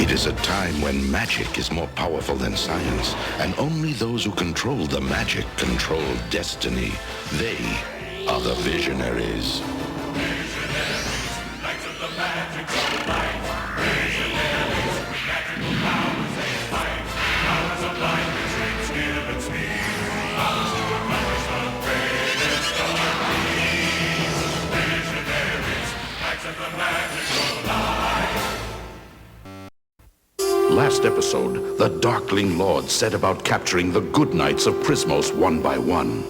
It is a time when magic is more powerful than science, and only those who control the magic control destiny. They are the Visionaries. Knights of the magical light. Visionaries, magical powers they fight. Powers of light which reach given speed. Powers to accomplish the greatest of deeds. Visionaries, knights of the magical light. Last episode, the Darkling Lord set about capturing the good knights of Prismos one by one.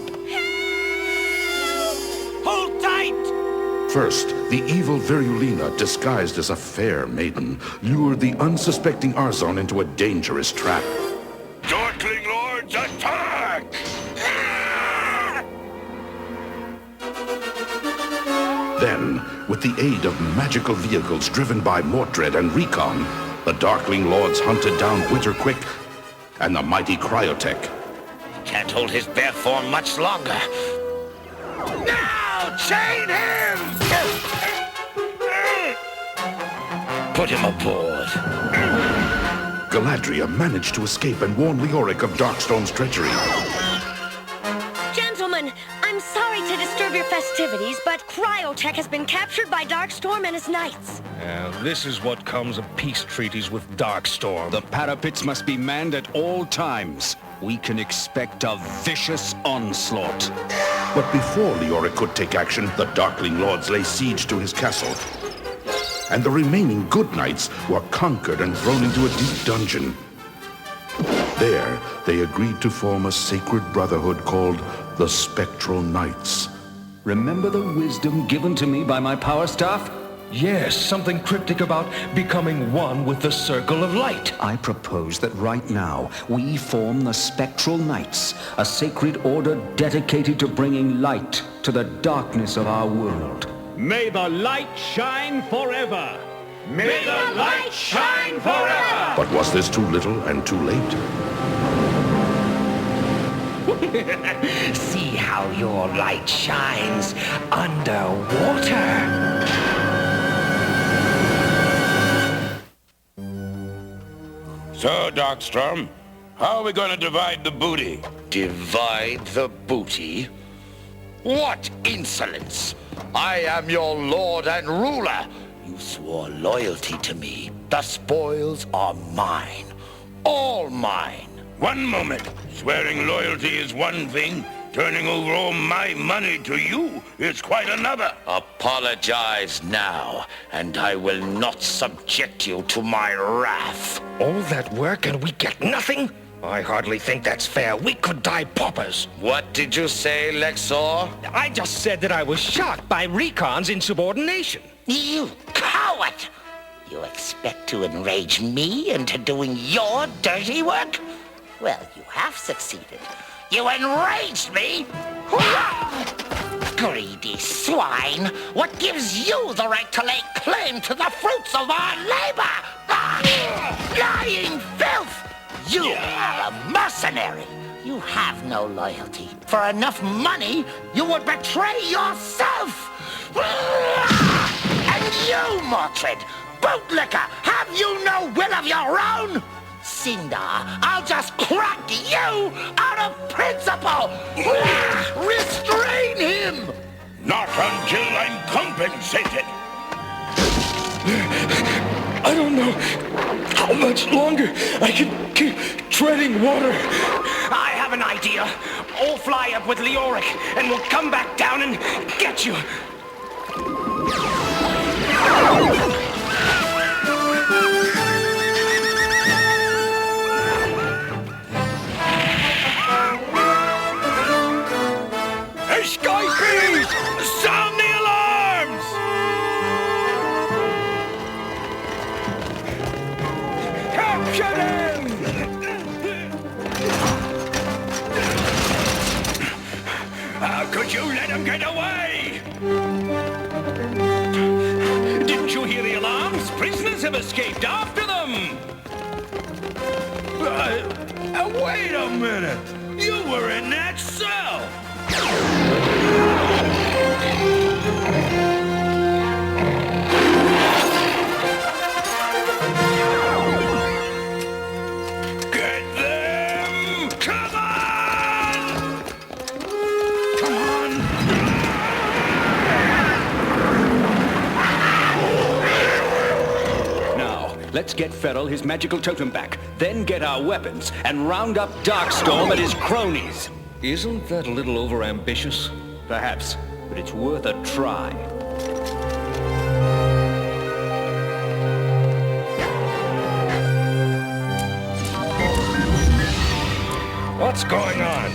Hold tight! First, the evil Virulina, disguised as a fair maiden, lured the unsuspecting Arzon into a dangerous trap. Darkling Lords, attack! Then, with the aid of magical vehicles driven by Mordred and Recon, the Darkling Lords hunted down Winterquick and the mighty Cryotech. Can't hold his bare form much longer. Now, chain him! Put him aboard. Galadria managed to escape and warn Leoric of Darkstone's treachery. Gentlemen, I'm sorry to disturb your festivities, but Cryotech has been captured by Darkstorm and his knights. This is what comes of peace treaties with Darkstorm. The parapets must be manned at all times. We can expect a vicious onslaught. But before Leoric could take action, the Darkling Lords lay siege to his castle. And the remaining good knights were conquered and thrown into a deep dungeon. There, they agreed to form a sacred brotherhood called the Spectral Knights. Remember the wisdom given to me by my power staff? Yes, something cryptic about becoming one with the Circle of Light. I propose that right now, we form the Spectral Knights, a sacred order dedicated to bringing light to the darkness of our world. May the light shine forever! May the light shine forever! But was this too little and too late? See how your light shines underwater. So, Darkstorm, how are we going to divide the booty? Divide the booty? What insolence! I am your lord and ruler. You swore loyalty to me. The spoils are mine. All mine. One moment. Swearing loyalty is one thing. Turning over all my money to you is quite another. Apologize now, and I will not subject you to my wrath. All that work and we get nothing? I hardly think that's fair. We could die paupers. What did you say, Lexor? I just said that I was shocked by Recon's insubordination. You coward! You expect to enrage me into doing your dirty work? Well, you have succeeded. You enraged me! Greedy swine! What gives you the right to lay claim to the fruits of our labor? Lying filth! You are a mercenary! You have no loyalty. For enough money, you would betray yourself! And you, Mordred, bootlicker, have you no will of your own? Sindar, I'll just crack you out of principle! Restrain him! Not until I'm compensated. I don't know how much longer I can keep treading water. I have an idea. I'll fly up with Leoric, and we'll come back down and get you. Escapees! Sound the alarms! Capture them! How could you let him get away? Didn't you hear the alarms? Prisoners have escaped after them! Wait a minute! You were in that cell! Let's get Ferrell his magical totem back, then get our weapons and round up Darkstorm and his cronies. Isn't that a little overambitious? Perhaps, but it's worth a try. What's going on?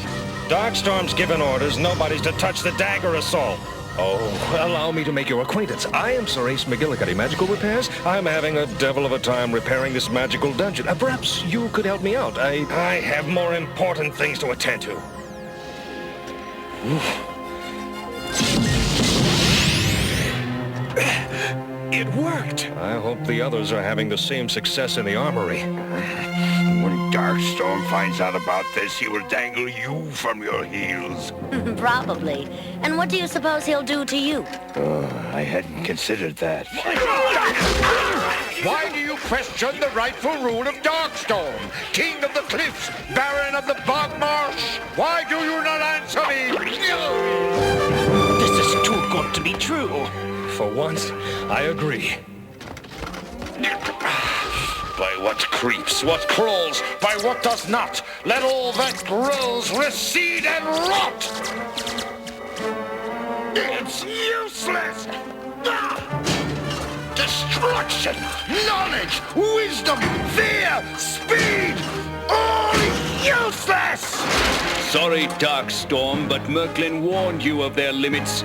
Darkstorm's given orders nobody's to touch the dagger assault. Oh, allow me to make your acquaintance. I am Sir Ace McGillicuddy, Magical Repairs. I'm having a devil of a time repairing this magical dungeon. Perhaps you could help me out. I have more important things to attend to. It worked! I hope the others are having the same success in the armory. When Darkstorm finds out about this, he will dangle you from your heels. Probably. And what do you suppose he'll do to you? I hadn't considered that. Why do you question the rightful rule of Darkstorm? King of the Cliffs, Baron of the Bog Marsh? Why do you not answer me? This is too good to be true. For once, I agree. By what creeps, what crawls, by what does not, let all that grows recede and rot! It's useless! Destruction, knowledge, wisdom, fear, speed, all useless! Sorry, Darkstorm, but Merklin warned you of their limits.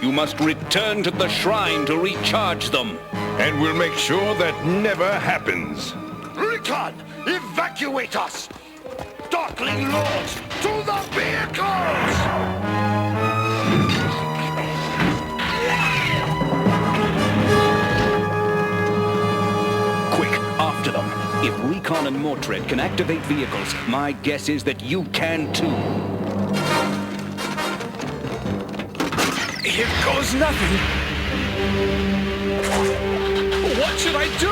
You must return to the shrine to recharge them. And we'll make sure that never happens. Recon, evacuate us! Darkling Lords, to the vehicles! Quick, after them. If Recon and Mortred can activate vehicles, my guess is that you can too. Here goes nothing. What should I do?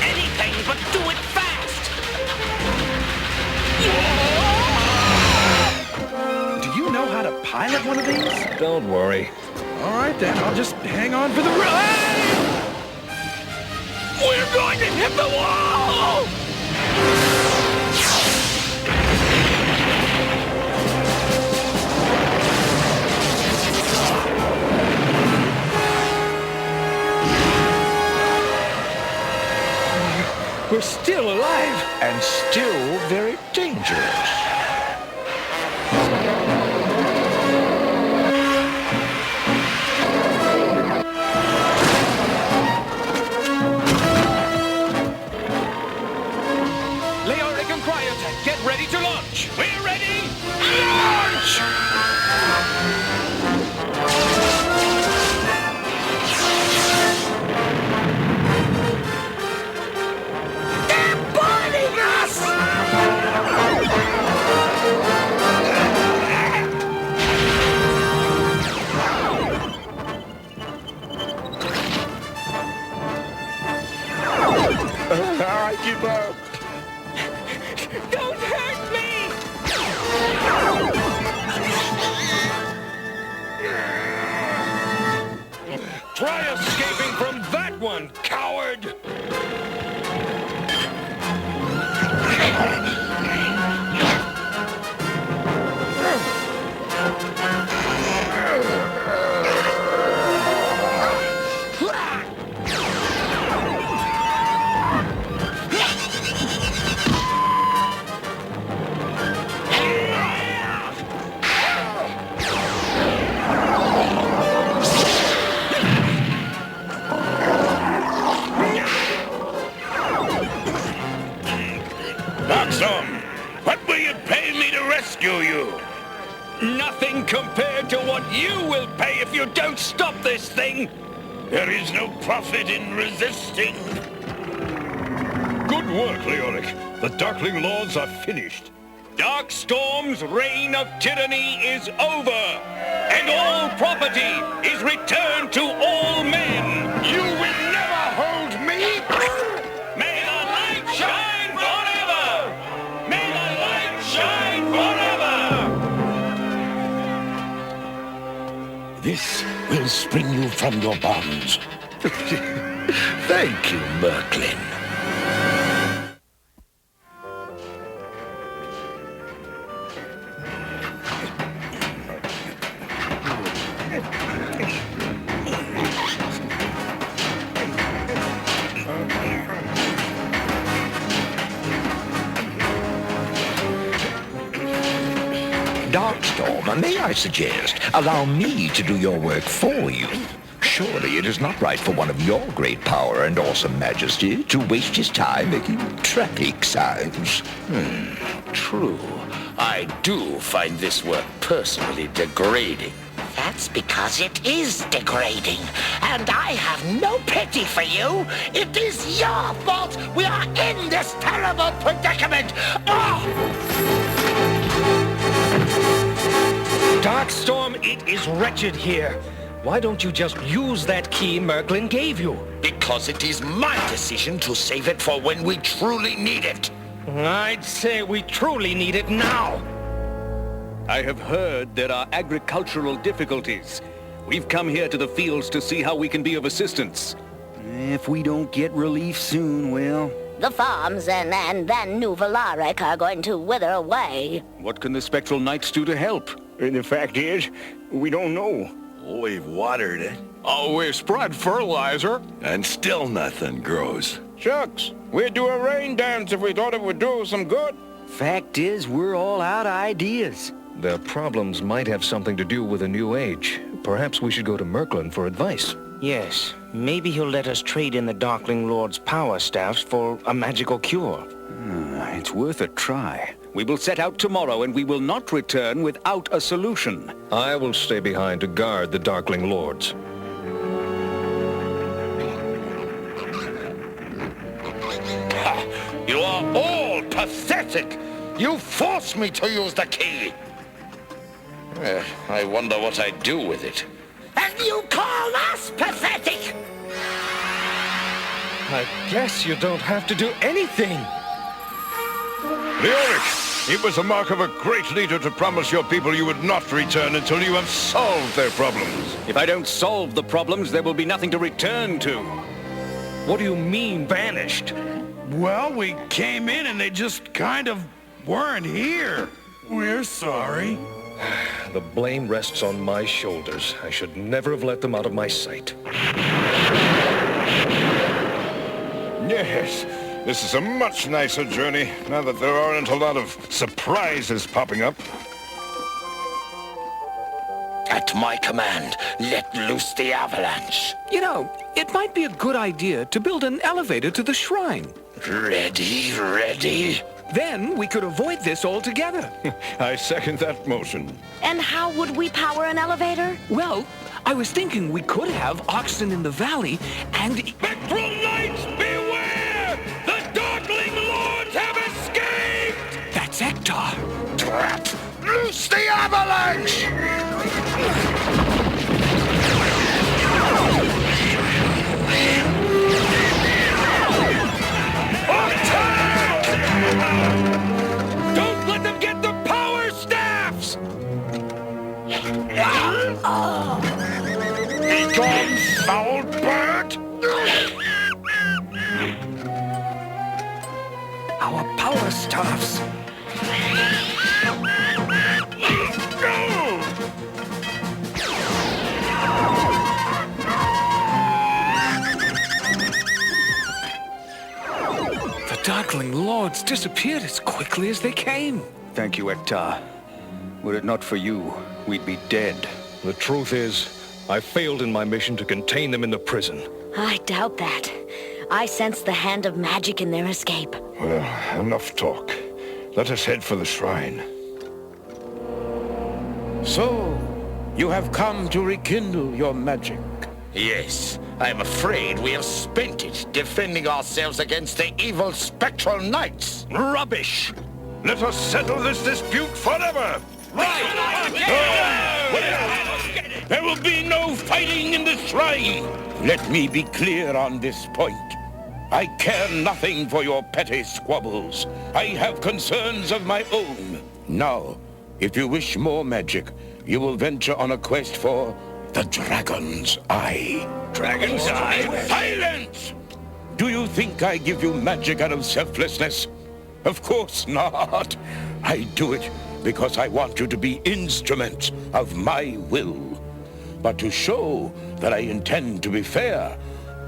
Anything, but do it fast! Do you know how to pilot one of these? Don't worry. All right, then. I'll just hang on for the ride! We're going to hit the wall! We're still alive! And still very dangerous. Leoric and Cryotech, get ready to launch! We're ready! Launch! I give up. Don't hurt me! Try escaping from that one, coward! Darkstorm, what will you pay me to rescue you? Nothing compared to what you will pay if you don't stop this thing! There is no profit in resisting. Good work, Leoric. The Darkling Lords are finished. Darkstorm's reign of tyranny is over, and all property is returned to all men! You will never hold me! May the light shine forever! May the light shine forever! This will spring you from your bonds. Thank you, Merklin. Darkstorm, may I suggest, allow me to do your work for you? Surely it is not right for one of your great power and awesome majesty to waste his time making traffic signs. True. I do find this work personally degrading. That's because it is degrading, and I have no pity for you. It is your fault we are in this terrible predicament. Darkstorm, it is wretched here. Why don't you just use that key Merklin gave you? Because it is my decision to save it for when we truly need it. I'd say we truly need it now. I have heard there are agricultural difficulties. We've come here to the fields to see how we can be of assistance. If we don't get relief soon, well... The farms and then New Valaric are going to wither away. What can the Spectral Knights do to help? The fact is, we don't know. We've watered it. Oh, we've spread fertilizer. And still nothing grows. Shucks, we'd do a rain dance if we thought it would do us some good. Fact is, we're all out of ideas. Their problems might have something to do with a new age. Perhaps we should go to Merklin for advice. Yes, maybe he'll let us trade in the Darkling Lord's power staffs for a magical cure. It's worth a try. We will set out tomorrow, and we will not return without a solution. I will stay behind to guard the Darkling Lords. You are all pathetic. You forced me to use the key. I wonder what I'd do with it. And you call us pathetic? I guess you don't have to do anything. Leoric, it was a mark of a great leader to promise your people you would not return until you have solved their problems. If I don't solve the problems, there will be nothing to return to. What do you mean, vanished? Well, we came in and they just kind of weren't here. We're sorry. The blame rests on my shoulders. I should never have let them out of my sight. Yes, this is a much nicer journey now that there aren't a lot of surprises popping up. At my command, let loose the avalanche. You know, it might be a good idea to build an elevator to the shrine. Ready? Then we could avoid this altogether. I second that motion. And how would we power an elevator? Well, I was thinking we could have oxen in the valley and... Spectral Knights, beware! The Darkling Lords have escaped! That's Hector. Trap! Loose the avalanche! Don't let them get the power staffs! Be gone, foul bird! Our power staffs. The Darkling Lords disappeared as quickly as they came. Thank you, Hector. Were it not for you, we'd be dead. The truth is, I failed in my mission to contain them in the prison. I doubt that. I sense the hand of magic in their escape. Well, enough talk. Let us head for the shrine. So, you have come to rekindle your magic. Yes, I am afraid we have spent it defending ourselves against the evil Spectral Knights. Rubbish! Let us settle this dispute forever! There will be no fighting in the shrine. Let me be clear on this point. I care nothing for your petty squabbles. I have concerns of my own. Now, if you wish more magic, you will venture on a quest for the Dragon's Eye. Dragon's Eye? Silence! Do you think I give you magic out of selflessness? Of course not. I do it because I want you to be instruments of my will. But to show that I intend to be fair,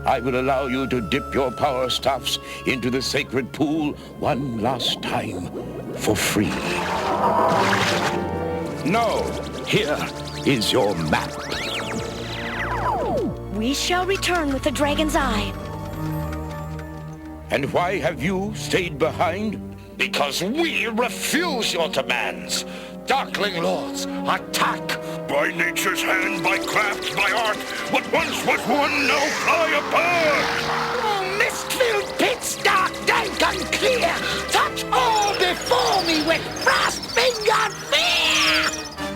I will allow you to dip your power staffs into the sacred pool one last time for free. No. Here is your map. We shall return with the Dragon's Eye. And why have you stayed behind? Because we refuse your demands. Darkling Lords, attack! By nature's hand, by craft, by art, what once was one now fly apart! Oh, mist-filled pits, dark, dank, unclear, touch all before me with frost-fingered fear!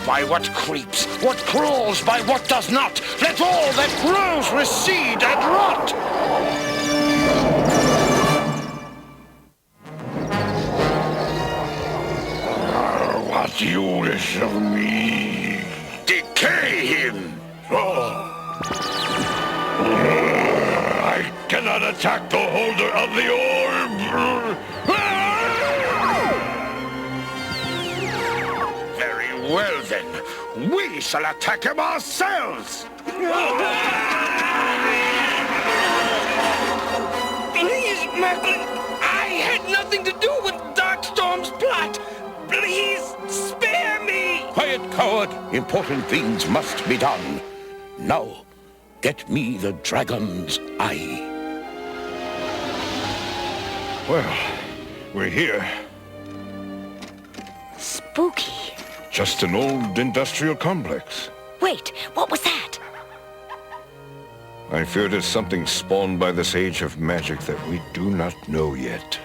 By what creeps, what crawls, by what does not, let all that grows recede and rot! What you wish of me? Decay him! I cannot attack the holder of the orb! Very well then, we shall attack him ourselves! Please, Merklin, I had nothing to do with Darkstorm's plot. Please, spare me! Quiet, coward! Important things must be done. Now, get me the Dragon's Eye. Well, we're here. Spooky. Just an old industrial complex. Wait, what was that? I fear it is something spawned by this age of magic that we do not know yet.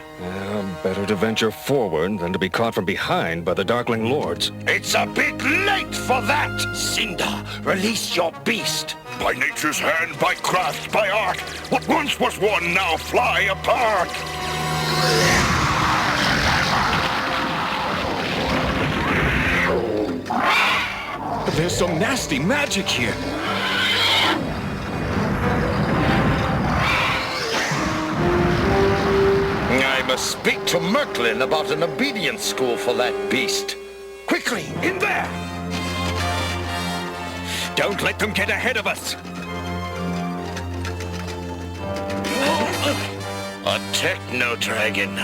Better to venture forward than to be caught from behind by the Darkling Lords. It's a bit late for that! Cinder, release your beast! By nature's hand, by craft, by art, what once was one now fly apart! There's some nasty magic here. I must speak to Merklin about an obedience school for that beast. Quickly, in there! Don't let them get ahead of us! A techno-dragon.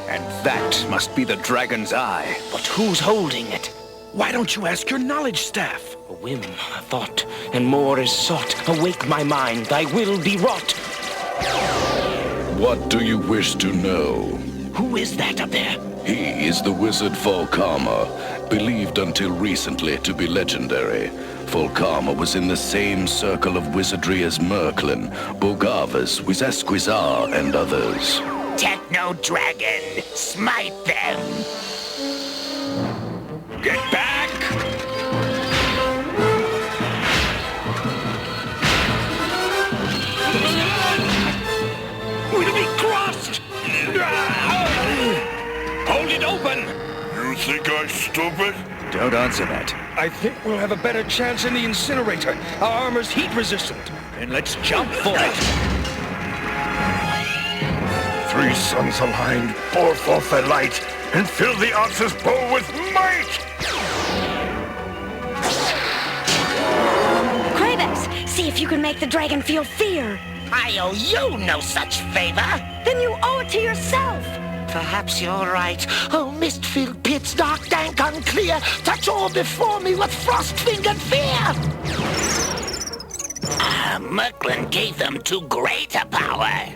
And that must be the Dragon's Eye. But who's holding it? Why don't you ask your knowledge staff? A whim, a thought, and more is sought. Awake my mind, thy will be wrought. What do you wish to know? Who is that up there? He is the wizard Volkarma, believed until recently to be legendary. Volkarma was in the same circle of wizardry as Merklin, Bogavus, Wizesquizar, and others. Techno-dragon, smite them! Get back! We'll be crossed! Hold it open! You think I'm stupid? Don't answer that. I think we'll have a better chance in the incinerator. Our armor's heat resistant. Then let's jump for it! Three suns aligned, pour forth their light, and fill the Ox's bow with might! Krabex, see if you can make the dragon feel fear. I owe you no such favor. Then you owe it to yourself. Perhaps you're right. Oh, mist-filled pits, dark, dank, unclear, touch all before me with frost-fingered fear. Merklin gave them too great a power.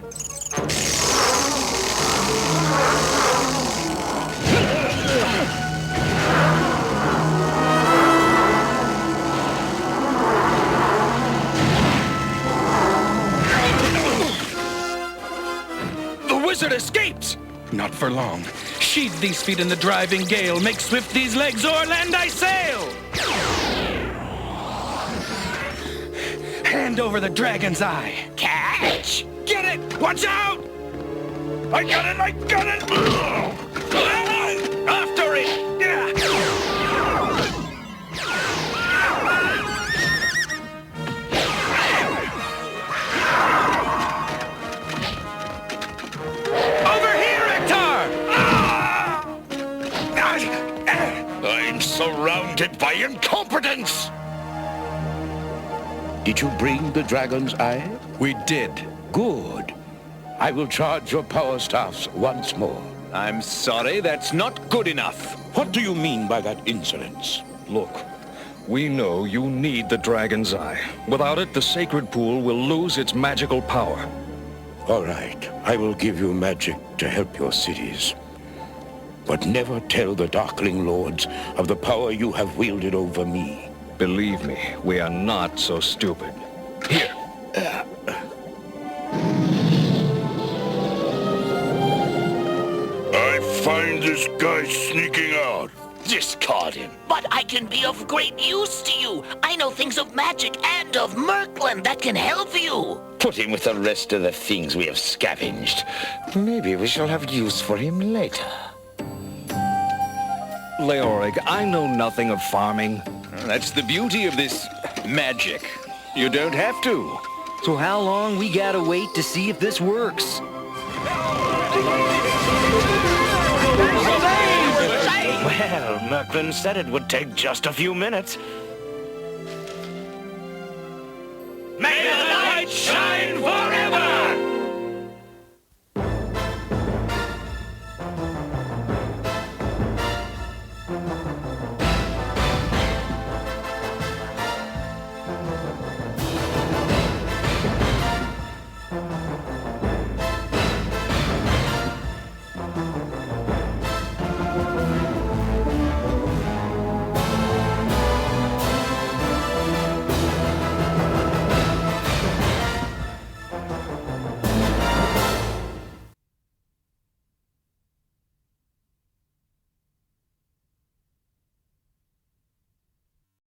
The wizard escapes! Not for long. Sheathe these feet in the driving gale. Make swift these legs, o'er land I sail! Hand over the Dragon's Eye. Catch! Get it! Watch out! I got it! I got it! After it! Over here, Ektar! I'm surrounded by incompetence! Did you bring the Dragon's Eye? We did. Good. I will charge your power staffs once more. I'm sorry, that's not good enough. What do you mean by that insolence? Look, we know you need the Dragon's Eye. Without it, the sacred pool will lose its magical power. All right, I will give you magic to help your cities. But never tell the Darkling Lords of the power you have wielded over me. Believe me, we are not so stupid. Here. I find this guy sneaking out. Discard him. But I can be of great use to you. I know things of magic and of Merklin that can help you. Put him with the rest of the things we have scavenged. Maybe we shall have use for him later. Leoric, I know nothing of farming. That's the beauty of this magic. You don't have to. So how long we gotta wait to see if this works? Well, Merklin said it would take just a few minutes.